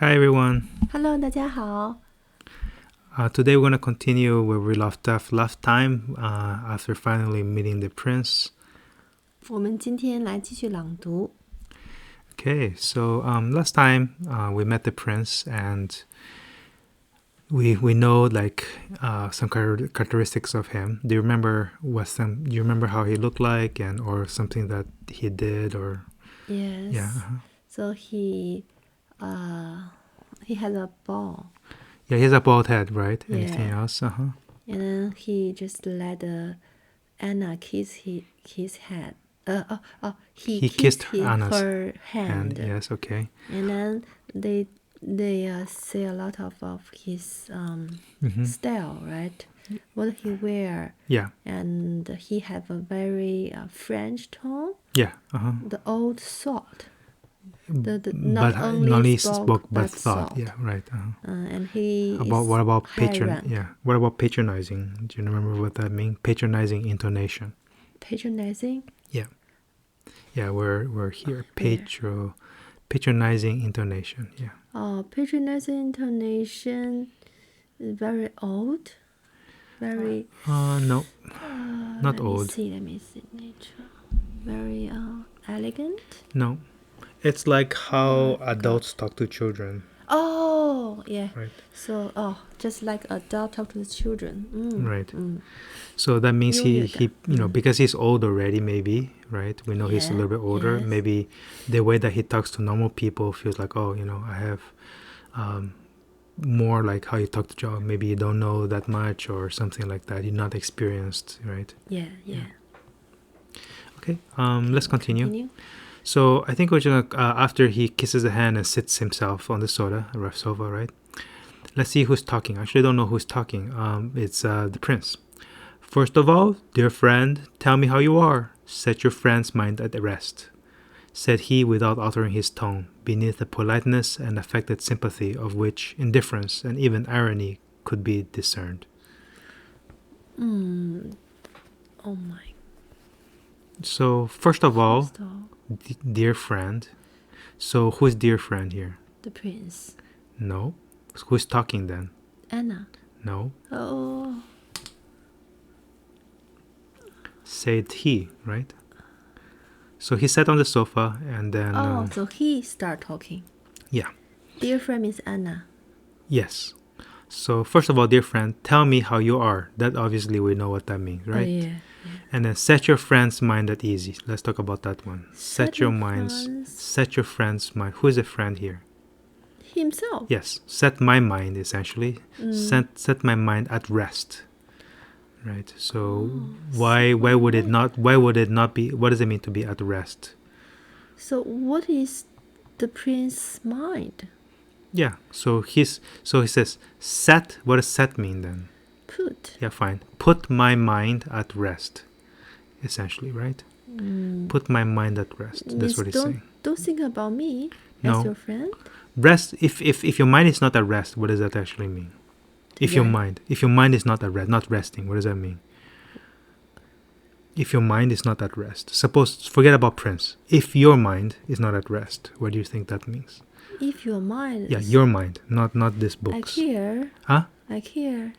Hi everyone. Hello，大家好。Today we're going to continue where we left off last time after finally meeting the prince. 我们今天来继续朗读。Okay, so last time we met the prince and we know like some characteristics of him. Do you remember how he looked like or something that he did or? Yes. Yeah. So he has a ball. Yeah, he has a bald head, right? Yeah. Anything else? And then he just let Anna kiss his head. He kissed her hand. Yes, okay. And then they say a lot of his style, right? What he wear. Yeah. And he have a very French tone. Yeah. The old thought. Not only spoke but thought. Yeah, right. And he what about patron? Yeah. What about patronizing? Do you remember what that means? Patronizing intonation. Patronizing? Yeah. Yeah, we're here. Patronizing intonation. Yeah. Oh, patronizing intonation is very old. Very. No, not old. Let me see. Nature. Very elegant. No, it's like how adults talk to children. Oh, yeah. Right. So, just like adult talk to the children. Right. So that means he because he's old already, maybe, right? We know he's a little bit older. Yes. Maybe the way that he talks to normal people feels like, I have more like how you talk to children. Maybe you don't know that much or something like that. You're not experienced, right? Yeah. Okay. Let's continue. So I think we're gonna after he kisses the hand and sits himself on the rough sofa, right? Let's see who's talking. I actually don't know who's talking. It's the prince. First of all, dear friend, tell me how you are. Set your friend's mind at rest, said he without altering his tone, beneath the politeness and affected sympathy of which indifference and even irony could be discerned. Oh my. So first of all, dear friend. So who's dear friend here? The prince. No. Who's talking then? Anna. No. Oh. Said he, right? So he sat on the sofa and then... so he started talking. Yeah. Dear friend is Anna. Yes. So first of all, dear friend, tell me how you are. That obviously we know what that means, right? Oh, yeah. And then set your friend's mind at ease. Let's talk about that one. Set your friend's mind. Who is a friend here? Himself. Yes. Set my mind, essentially. Set my mind at rest. Right. So why would it not be? What does it mean to be at rest? So what is the prince's mind? Yeah. So he says set. What does set mean then? Put. Yeah, fine. Put my mind at rest. Essentially, right? Put my mind at rest. That's what he's saying. Don't think about me No. as your friend. Rest. If your mind is not at rest, what does that actually mean? If your mind is not at rest, not resting, what does that mean? If your mind is not at rest, forget about Prince. If your mind is not at rest, what do you think that means? If your mind. Yeah, your mind, not this book. I care. Huh? I care.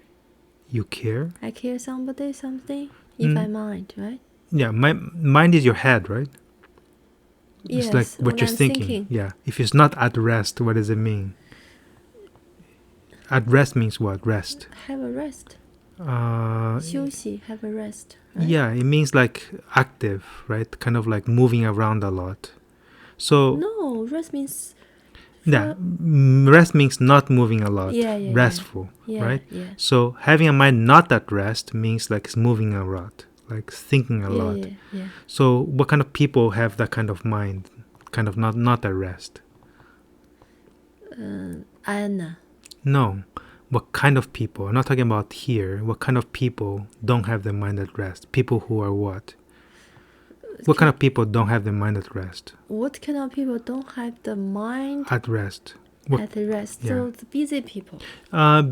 You care? I care something. If I mind, right? Yeah, my mind is your head, right? Yes. It's like what you're thinking. Yeah. If it's not at rest, what does it mean? At rest means what? Rest. Have a rest. 休息, have a rest. Right? Yeah, it means like active, right? Kind of like moving around a lot. So no, rest means. Yeah, rest means not moving a lot. Yeah. Restful, yeah. right? Yeah. So having a mind not at rest means like it's moving a lot, like thinking a lot. Yeah. So what kind of people have that kind of mind, kind of not at rest? Anna. No. What kind of people? I'm not talking about here. What kind of people don't have their mind at rest? People who are what? What kind of people don't have their mind at rest? What kind of people don't have the mind at rest? At rest. Yeah. So the busy people.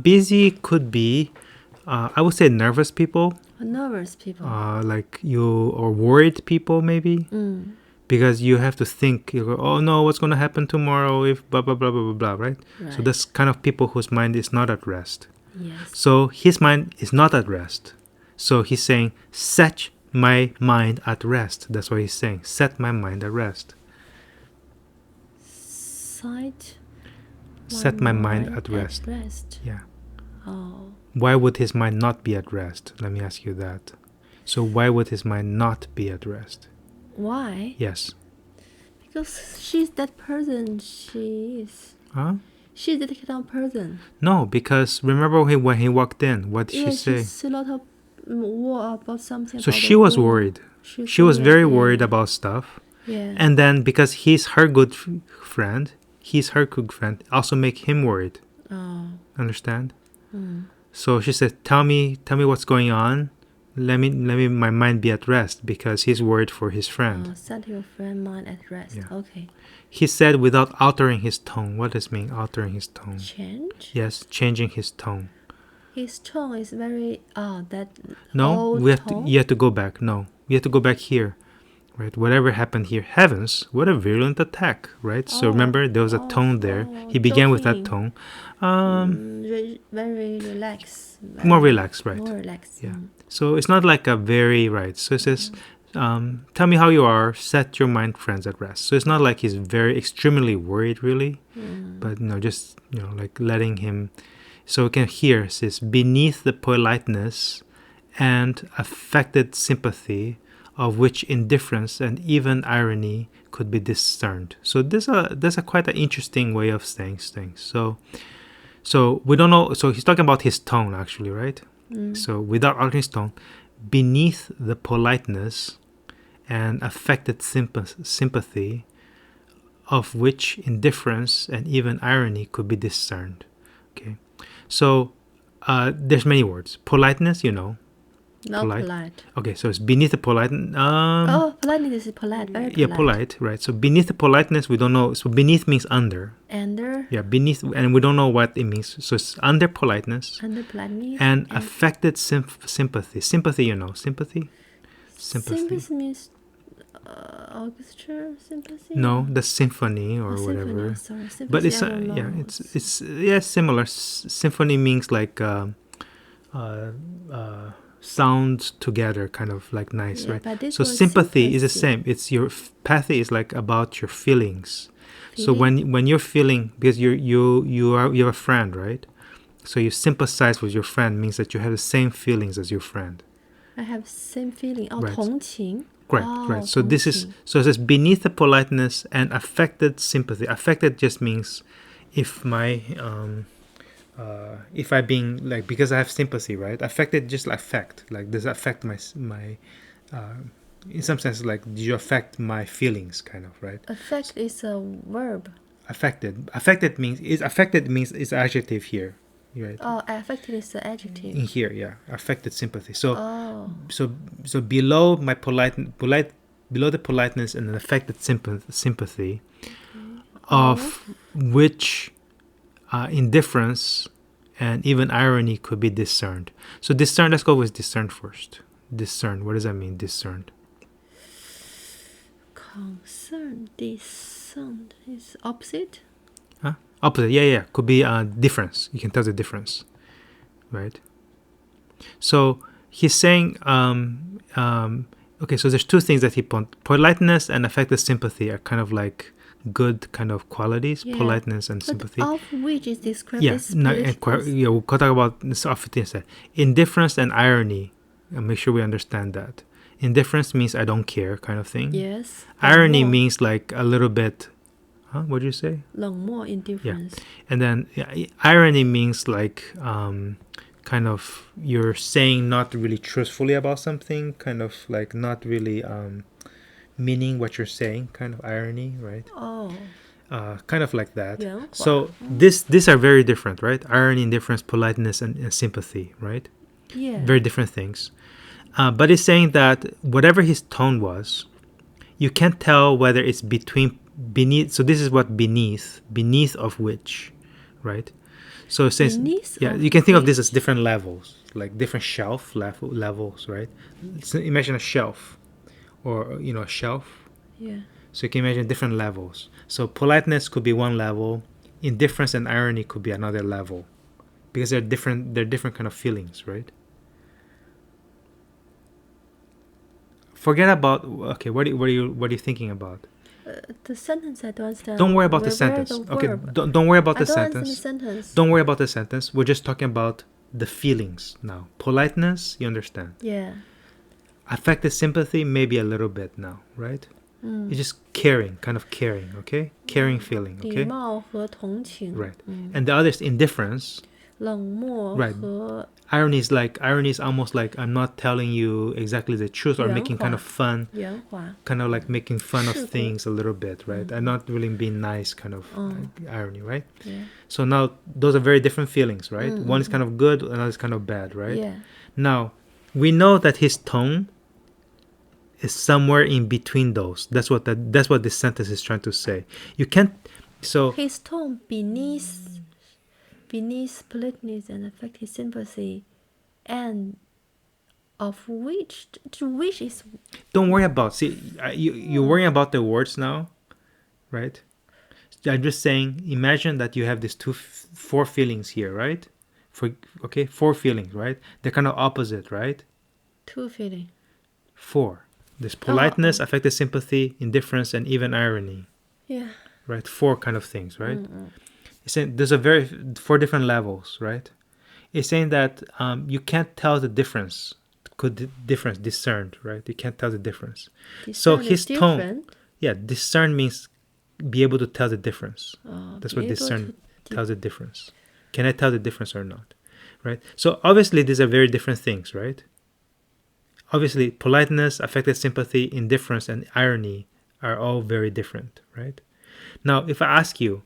Busy could be, I would say nervous people. Nervous people. Like you or worried people maybe. because you have to think, you go, oh no, what's going to happen tomorrow if blah, blah, blah, blah, blah, blah, right? So that's kind of people whose mind is not at rest. Yes. So his mind is not at rest. So he's saying, set my mind at rest. That's what he's saying. Set my mind at rest. Set my mind at rest. Yeah. Oh. Why would his mind not be at rest? Let me ask you that. So why would his mind not be at rest? Why? Yes. Because she's that person. She is. Huh? She's that kind of person. No, because remember when he walked in, what did she say? She's a lot of war about something. So about she was worried. She was very worried about stuff. Yeah. And then because he's her good friend, also make him worried. Oh. Understand? Mm. So she said, tell me what's going on. Let me my mind be at rest, because he's worried for his friend. Set your friend mind at rest. Yeah. Okay. He said without altering his tone. What does it mean, altering his tone? Change? Yes, changing his tone. His tone is very that No, old tone? You have to go back. No, we have to go back here. Right, whatever happened here, heavens, what a virulent attack, right? So remember, there was a tone there. He began with that tone. Very relaxed. More relaxed, right? More relaxed. Yeah. So it's not like a very, right. So it says, tell me how you are, set your mind, friends, at rest. So it's not like he's very extremely worried, really, but just like letting him. So we can hear, it says, beneath the politeness and affected sympathy, of which indifference and even irony could be discerned. So there's a quite an interesting way of saying things. So we don't know. So he's talking about his tone, actually, right? So without altering his tone, beneath the politeness and affected sympathy, of which indifference and even irony could be discerned. Okay. So there's many words. Politeness, Not polite. Okay, so it's beneath the polite. Politeness is polite. Very polite. Yeah, polite, right? So beneath the politeness, we don't know. So beneath means under. Under. Yeah, beneath, and we don't know what it means. So it's under politeness. Under politeness. And affected sympathy. Sympathy, sympathy. Sympathy means orchestra sympathy. No, the symphony or whatever. Sorry, sympathy, but it's it's similar. Symphony means like. Sound together, kind of like nice, right? So sympathy is the same. It's your pathy is like about your feelings. So when you're feeling, because you have a friend, right? So you sympathize with your friend means that you have the same feelings as your friend. I have same feeling. Right. 同情. Right. So this is it says beneath the politeness and affected sympathy. Affected just means if my if I being like, because I have sympathy, right? Affected, just affect. Like, does it affect my in some sense, like, do you affect my feelings, kind of, right? Affect is a verb. Affected means is adjective here, right? Oh, affected is the adjective. In here, yeah, affected sympathy. So so below my below the politeness and an affected sympathy, of which indifference and even irony could be discerned. So discern, let's go with discern first. Discern, what does that mean, discerned? Concern, discerned is opposite? Huh? Opposite, yeah. Could be difference. You can tell the difference, right? So he's saying, okay, so there's two things that he politeness and affected sympathy are kind of like good kind of qualities, politeness and sympathy. Of which is described as we'll talk about this often instead. Indifference and irony, and make sure we understand that. Indifference means I don't care, kind of thing. Yes. Irony means like a little bit. What did you say? 冷漠, indifference. Yeah. And then irony means like kind of you're saying not really truthfully about something, kind of like not really meaning what you're saying, kind of irony, right? Oh. Kind of like that. Yeah. So these are very different, right? Irony, indifference, politeness, and sympathy, right? Yeah. Very different things. But it's saying that whatever his tone was, you can't tell whether it's beneath. So this is what beneath of which, right? So it says, you can think of this as different levels, like different shelf levels, right? So imagine a shelf, or a shelf. Yeah. So you can imagine different levels. So politeness could be one level, indifference and irony could be another level, because they're different kind of feelings, right? Forget about, okay, what are you thinking about? The sentence I don't understand. Don't worry about the sentence. Okay, don't worry about the sentence. Don't worry about the sentence. We're just talking about the feelings now. Politeness, you understand. Yeah. Affected sympathy, maybe a little bit now, right? It's just caring, kind of caring, okay? Caring feeling, okay? 礼貌和同情 Right. And the other is indifference. 冷漠 Right. 和 Irony is almost like I'm not telling you exactly the truth or making kind of fun, 圆滑 kind of like making fun of 是的 things a little bit, right? I'm not really being nice, kind of like irony, right? Yeah. So now those are very different feelings, right? One is kind of good, another is kind of bad, right? Yeah. Now, we know that his tone is somewhere in between those. That's what this sentence is trying to say. You can't. So His tone beneath politeness and affected sympathy, and of which is don't worry about. See, you're worrying about the words now, right? I'm just saying. Imagine that you have these four feelings here, right? Four feelings, right? They're kind of opposite, right? two feeling. Four. There's politeness, affected sympathy, indifference, and even irony. Yeah. Right? Four kind of things, right? It's saying there's four different levels, right? It's saying that you can't tell the difference. Discerned, right? You can't tell the difference. So his tone, discern means be able to tell the difference. That's what discern tells the difference. Can I tell the difference or not? Right? So obviously these are very different things, right? Obviously, politeness, affected sympathy, indifference, and irony are all very different, right? Now, if I ask you,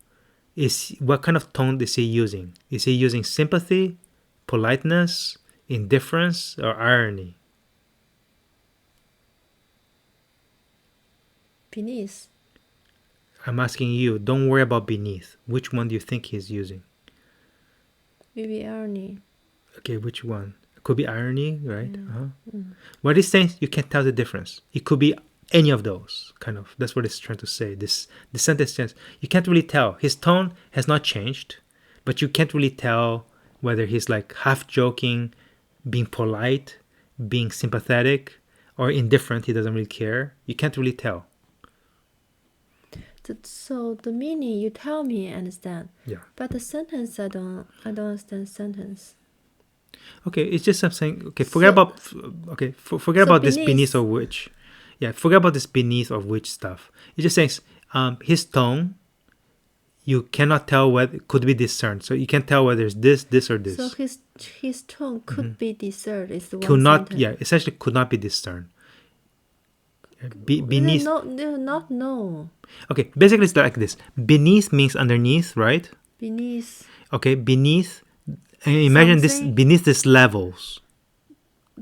what kind of tone is he using? Is he using sympathy, politeness, indifference, or irony? Beneath. I'm asking you, don't worry about beneath. Which one do you think he's using? Maybe irony. Okay, which one? Could be irony, right? What it's saying, you can't tell the difference. It could be any of those, kind of. That's what it's trying to say. The sentence says, you can't really tell. His tone has not changed, but you can't really tell whether he's like half joking, being polite, being sympathetic, or indifferent. He doesn't really care. You can't really tell. So the meaning you tell me, I understand. Yeah. But the sentence, I don't understand sentence. Okay, it's just something. Okay, forget about this beneath of which. Yeah, forget about this beneath of which stuff. It just says his tone. You cannot tell whether it could be discerned. So you can't tell whether it's this, or this. So his tone could be discerned. Is the one could not. sentence. Yeah, essentially could not be discerned. Beneath. No. Okay, basically it's like this. Beneath means underneath, right? Beneath. Okay, beneath. Imagine this beneath these levels.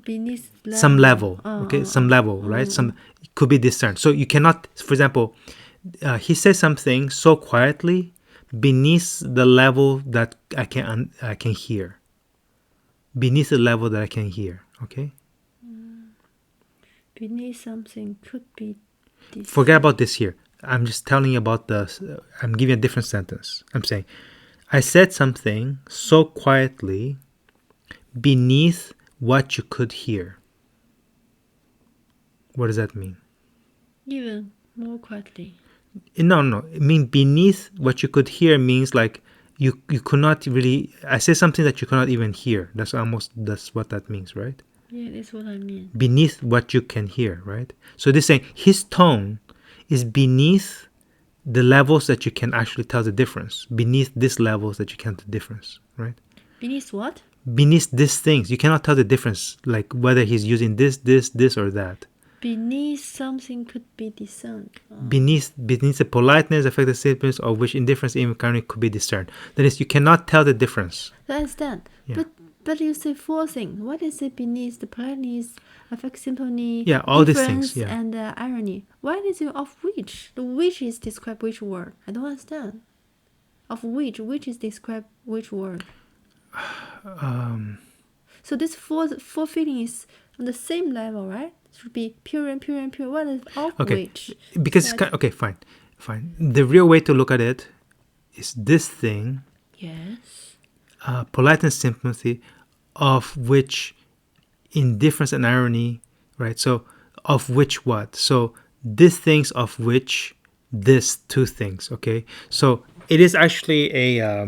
Beneath level. Some level, some level, right? Some could be discerned. So you cannot, for example, he says something so quietly beneath the level that I can hear. Beneath the level that I can hear, okay? Beneath something could be. Forget about this here. I'm just telling you about I'm giving a different sentence. I'm saying, I said something so quietly beneath what you could hear. What does that mean? Even more quietly. No. I mean beneath what you could hear means like you could not really. I say something that you cannot even hear. That's what that means, right? Yeah, that's what I mean. Beneath what you can hear, right? So this saying his tone is beneath the levels that you can actually tell the difference. Beneath these levels that you can tell the difference, right? Beneath what? Beneath these things, you cannot tell the difference, like whether he's using this, or that. Beneath something could be discerned. Beneath the politeness, affected symptoms of which indifference even currently could be discerned. That is, you cannot tell the difference. I understand. Yeah. But you say four things. What is it beneath the politeness, affected sympathy, yeah, all these things, yeah. and irony? Why is it of which? The which is describe which word? I don't understand. Of which is describe which word? So this four feeling is on the same level, right? should be pure. What is of Okay, which? because it's okay, fine. The real way to look at it is this thing, Yes. politeness, sympathy, of which indifference and irony, right? So of which what? So this things of which this two things. Okay, so it is actually a.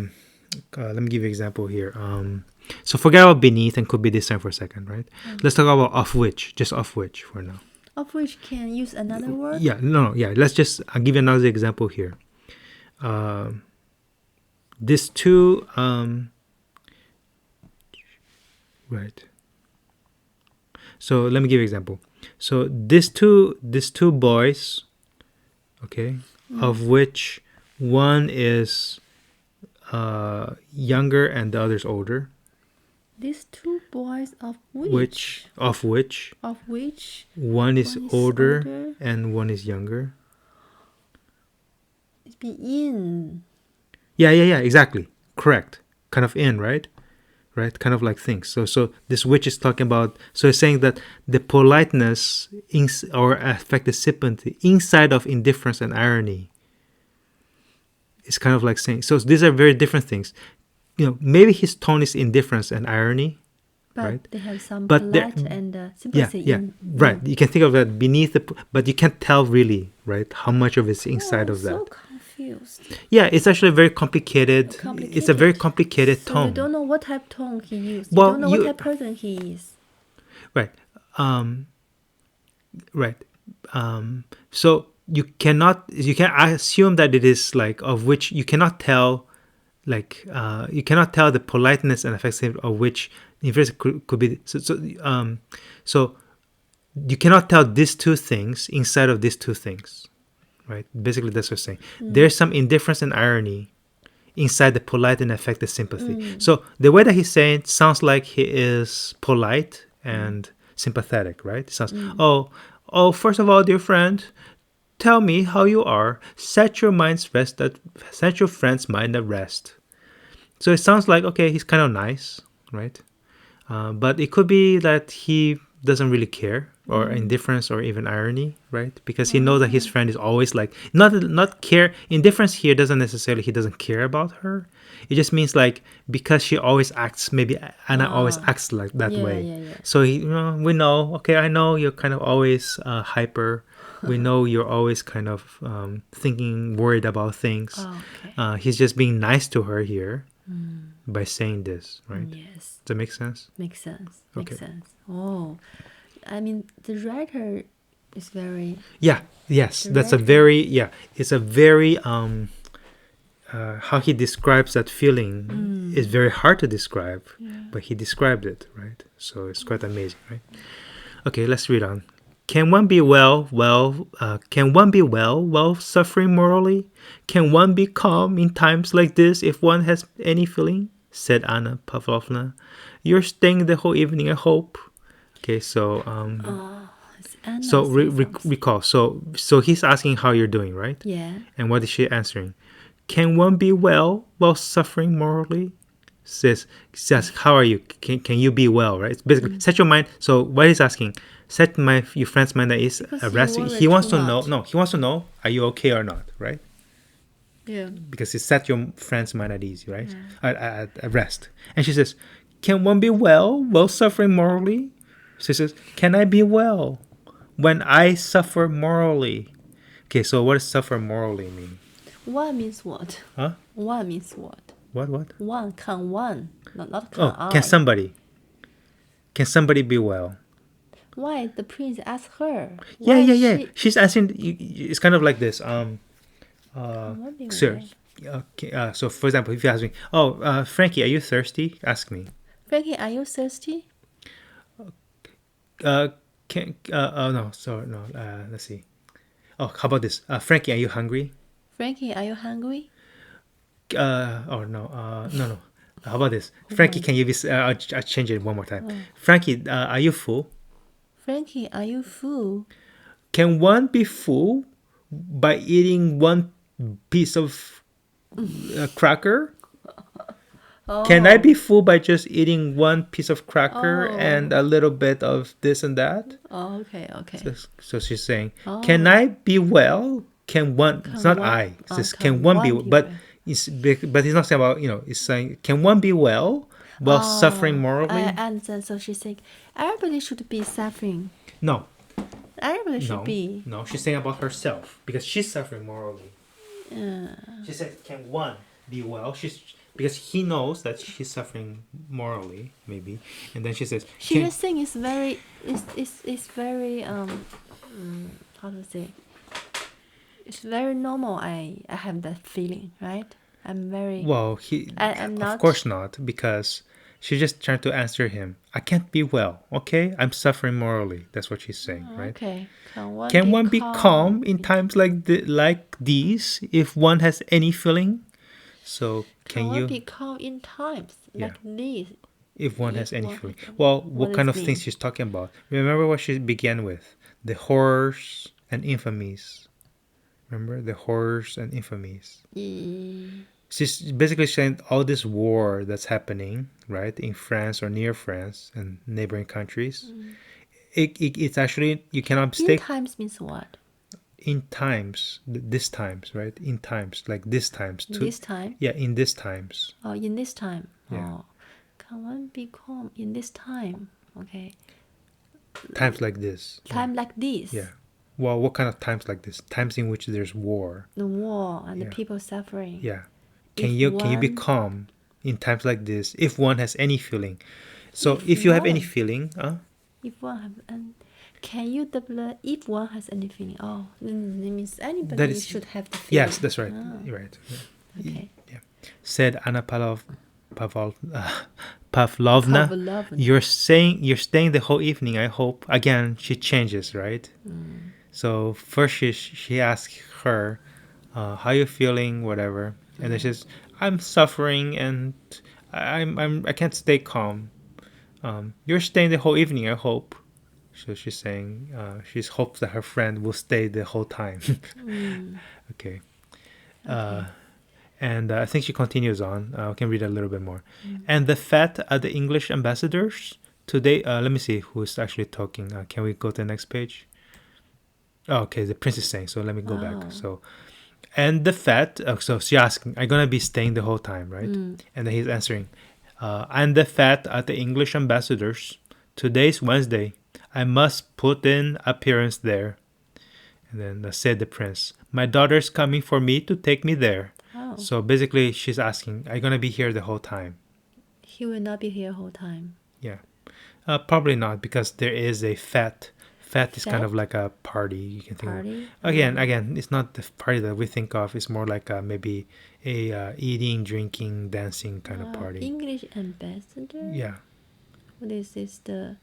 Let me give you an example here. So forget about beneath and could be this time for a second, right? Let's talk about of which, just of which for now. Of which can use another word? Yeah, no, yeah. I'll give you another example here. These two, right. So let me give you an example. So these two boys, okay, of which one is younger and the other's older. These two boys of which? Of which one is older and one is younger. It's be in. Yeah, exactly. Correct. Kind of in, right? Right? Kind of like things. So this which is talking about, so it's saying that the politeness or affected sympathy inside of indifference and irony is kind of like saying, so these are very different things. Maybe his tone is indifference and irony, But right? they have some But polite and sympathy. Yeah, right. You can think of that beneath but you can't tell really, right, how much of it's inside of that. So confused. Yeah, it's actually very complicated. It's a very complicated So tone. you don't know what type of tone he used. Well, you don't know what type of person he is. Right. Right. So you can assume that it is like of which you cannot tell, like you cannot tell the politeness and affectation of which inverse could be. So you cannot tell these two things inside of these two things, right? Basically, that's what I'm saying. There's some indifference and irony inside the polite and affected sympathy. So the way that he's saying sounds like he is polite and sympathetic, right? It sounds, oh, first of all, dear friend, tell me how you are. Set your friend's mind at rest. So it sounds like, okay, he's kind of nice, right? But it could be that he doesn't really care, or indifference, or even irony, right? Because he knows that his friend is always like, not care. Indifference here doesn't necessarily he doesn't care about her. It just means like because she always acts, maybe Anna always acts like that way. Yeah. So we know, okay, I know you're kind of always hyper. We know you're always kind of thinking, worried about things. Okay. He's just being nice to her here by saying this, right? Yes. Does that make sense? Makes sense. Okay. Makes sense. Oh, I mean, the writer is very... Yeah, yes. That's a very, it's a very, how he describes that feeling is very hard to describe, but he described it, right? So it's quite amazing, right? Okay, let's read on. Can one be well suffering morally? Can one be calm in times like this if one has any feeling? Said Anna Pavlovna. You're staying the whole evening, I hope. Okay, so so recall. So he's asking how you're doing, right? Yeah. And what is she answering? Can one be well suffering morally? Says how are you? Can you be well, right? It's basically set your mind. So what he's asking, set your friend's mind that is at rest. He wants to know. No, he wants to know, are you okay or not, right? Yeah. Because he set your friend's mind at ease, right? Yeah. At rest. And she says, can one be well suffering morally? She says, can I be well when I suffer morally? Okay, so what does suffer morally mean? One means what? Huh? One means what? What? One, can one, not can I. Can somebody be well? Why the prince asked her? Yeah. She's asking. It's kind of like this. Sir. So for example, if you ask me, Frankie, are you thirsty? Ask me. Frankie, are you thirsty? No. Let's see. Oh, how about this? Frankie, are you hungry? Frankie, are you hungry? No. How about this? Frankie, can you be? I'll change it one more time. Frankie, are you full? Frankie, are you full? Can one be full by eating one piece of cracker? Can I be full by just eating one piece of cracker and a little bit of this and that? Oh, okay. So she's saying, can I be well? Can one? It's not I. It says, can one be? But he's not saying about It's saying, can one be well while suffering morally? And then so she's saying, everybody should be suffering. No. Everybody should be. No, she's saying about herself because she's suffering morally. She said, can one be well? Because he knows that she's suffering morally, maybe, and then she says, she just think it's very how to say, it's very normal. I have that feeling, right? I'm very I'm not, of course not, because she's just trying to answer him. I can't be well, okay? I'm suffering morally. That's what she's saying, right? Okay. Can one be calm in times like these if one has any feeling? So can you be calm in times like these? If one has any feeling. Well, what kind of things she's talking about? Remember what she began with? The horrors and infamies. Remember the horrors and infamies. She's basically saying all this war that's happening, right, in France or near France and neighboring countries. It's actually, you cannot mistake. In times means what? In times, this times, right? In times, like this times. This time? Yeah, in this times. Oh, in this time. Yeah. Oh, can one be calm in this time? Okay. Times like this. Time like this. Yeah. Well, what kind of times like this? Times in which there's war. The war and the people suffering. Yeah. Can you be calm in times like this if one has any feeling? So if you have any feeling, if one have can you double if one has any feeling? Oh, then it means anybody should have the feeling. Yes, that's right. You're right. Yeah. Okay. Yeah. Said Anna Pavlovna. You're staying the whole evening, I hope. Again, she changes, right? So first she asks her, how you feeling, whatever, and then she says, I'm suffering and I can't stay calm. You're staying the whole evening, I hope. So she's saying she hopes that her friend will stay the whole time. Okay. And I think she continues on. I can read a little bit more. And the fat are the English ambassadors today. Let me see who's actually talking. Can we go to the next page? Oh, okay, the prince is saying. So let me go back. So, and the fat. So she's asking, "I'm gonna be staying the whole time, right?" And then he's answering, "And the fat are the English ambassadors. Today's Wednesday. I must put in appearance there." And then said the prince, "My daughter's coming for me to take me there." Oh. So basically, she's asking, "Are you gonna be here the whole time?" He will not be here whole time. Yeah, probably not, because there is a fat. Fat is kind of like a party. You can think party? Of. Again, it's not the party that we think of. It's more like maybe a eating, drinking, dancing kind of party. English ambassador. Yeah. What is this? The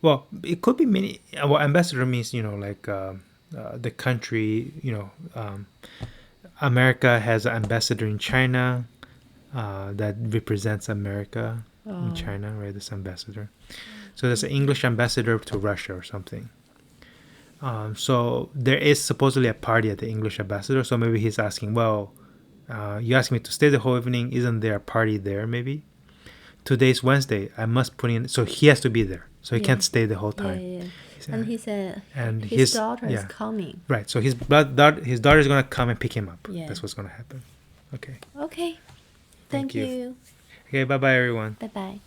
well, it could be many. Well, ambassador means like the country. America has an ambassador in China that represents America in China, right? This ambassador. So there's an English ambassador to Russia or something. So there is supposedly a party at the English ambassador. So maybe he's asking, well, you asked me to stay the whole evening. Isn't there a party there? Maybe. Today's Wednesday. I must put in. So he has to be there. So he can't stay the whole time. Yeah. And he said, and his daughter is coming. Right. So his daughter is going to come and pick him up. Yeah. That's what's going to happen. Okay. Okay. Thank you. Okay. Bye-bye, everyone. Bye-bye.